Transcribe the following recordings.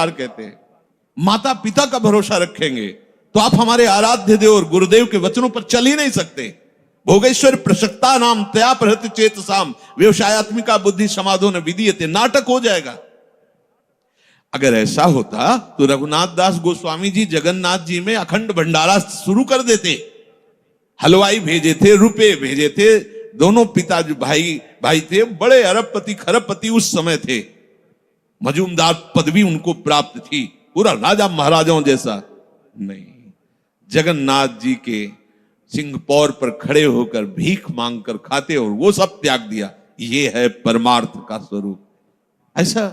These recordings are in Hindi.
बार कहते हैं, माता पिता का भरोसा रखेंगे तो आप हमारे आराध्य देव और गुरुदेव के वचनों पर चल ही नहीं सकते। भोगेश्वर प्रशक्ता नाम तया प्रहृत चेतसाम व्यवसायत्मिका बुद्धि समाधो न विधीयते, नाटक हो जाएगा। अगर ऐसा होता तो रघुनाथ दास गोस्वामी जी जगन्नाथ जी में अखंड भंडारा शुरू कर देते। हलवाई भेजे थे, रुपए भेजे थे, दोनों पिता जो भाई थे बड़े अरबपति खरबपति उस समय थे, मजूमदार पदवी उनको प्राप्त थी, पूरा राजा महाराजाओं जैसा नहीं। जगन्नाथ जी के सिंहपौर पर खड़े होकर भीख मांगकर खाते और वो सब त्याग दिया। ये है परमार्थ का स्वरूप। ऐसा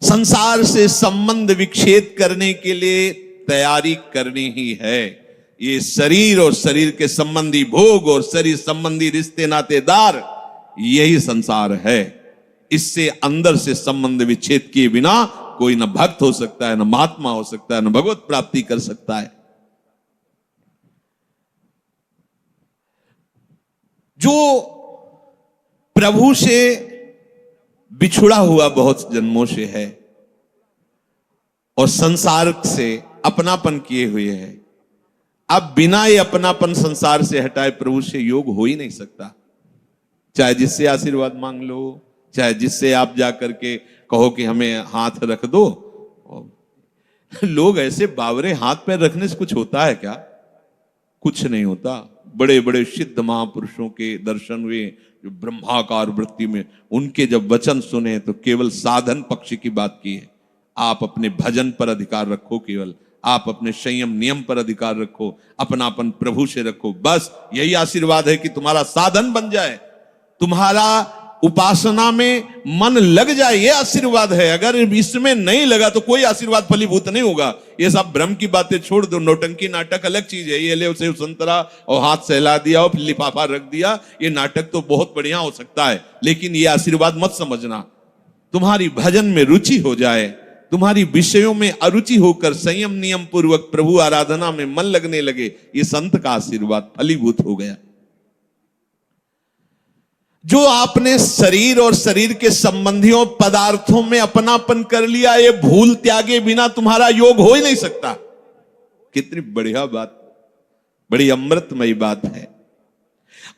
संसार से संबंध विच्छेद करने के लिए तैयारी करनी ही है। ये शरीर और शरीर के संबंधी भोग और शरीर संबंधी रिश्ते नातेदार, यही संसार है। इससे अंदर से संबंध विच्छेद किए बिना कोई न भक्त हो सकता है, न महात्मा हो सकता है, न भगवत प्राप्ति कर सकता है। जो प्रभु से बिछुड़ा हुआ बहुत जन्मों से है और संसार से अपनापन किए हुए है, अब बिना ये अपनापन संसार से हटाए प्रभु से योग हो ही नहीं सकता। चाहे जिससे आशीर्वाद मांग लो, चाहे जिससे आप जाकर के कहो कि हमें हाथ रख दो। लोग ऐसे बावरे हाथ पैर रखने से कुछ होता है क्या? कुछ नहीं होता। बड़े बड़े सिद्ध महापुरुषों के दर्शन हुए जो ब्रह्माकार वृत्ति में, उनके जब वचन सुने तो केवल साधन पक्ष की बात की है। आप अपने भजन पर अधिकार रखो, केवल आप अपने संयम नियम पर अधिकार रखो, अपनापन प्रभु से रखो, बस यही आशीर्वाद है कि तुम्हारा साधन बन जाए, तुम्हारा उपासना में मन लग जाए, ये आशीर्वाद है। अगर इसमें नहीं लगा तो कोई आशीर्वाद फलीभूत नहीं होगा। ये सब भ्रम की बातें छोड़ दो। नौटंकी नाटक अलग चीज है। ये ले उसे संतरा और हाथ सहला दिया और लिफाफा रख दिया, ये नाटक तो बहुत बढ़िया हो सकता है, लेकिन ये आशीर्वाद मत समझना। तुम्हारी भजन में रुचि हो जाए, तुम्हारी विषयों में अरुचि होकर संयम नियम पूर्वक प्रभु आराधना में मन लगने लगे, ये संत का आशीर्वाद फलीभूत हो गया। जो आपने शरीर और शरीर के संबंधियों पदार्थों में अपनापन कर लिया, ये भूल त्यागे बिना तुम्हारा योग हो ही नहीं सकता। कितनी बढ़िया बात, बड़ी अमृतमयी बात है।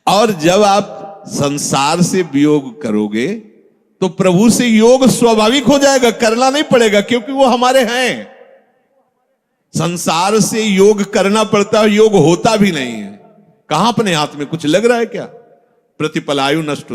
और जब आप संसार से वियोग करोगे तो प्रभु से योग स्वाभाविक हो जाएगा, करना नहीं पड़ेगा, क्योंकि वो हमारे हैं। संसार से योग करना पड़ता है, योग होता भी नहीं है। कहां अपने हाथ में कुछ लग रहा है क्या? प्रतिपलायु नष्ट